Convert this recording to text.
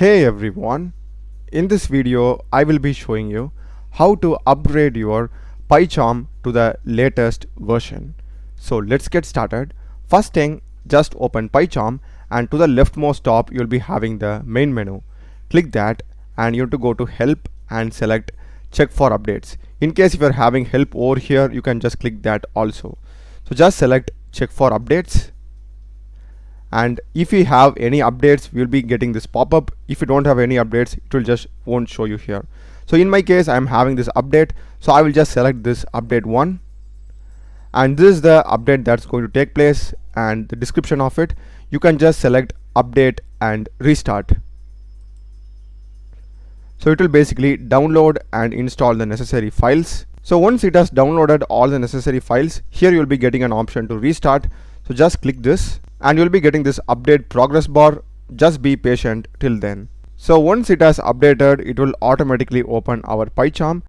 Hey everyone, in this video I will be showing you how to upgrade your PyCharm to the latest version. So let's get started. First thing, just open PyCharm and to the leftmost top you'll be having the main menu. Click that and you have to go to help and select check for updates. In case if you're having help over here, you can just click that also. So just select check for updates. And if you have any updates, we'll be getting this pop-up. If you don't have any updates, it will just won't show you here. So in my case, I'm having this update, so I will just select this update 1, and this is the update that's going to take place, and the description of it, you can just select update and restart. So it will basically download and install the necessary files. So once it has downloaded all the necessary files, here you'll be getting an option to restart. So just click this and you'll be getting this update progress bar. Just be patient till then. So once it has updated, it will automatically open our PyCharm,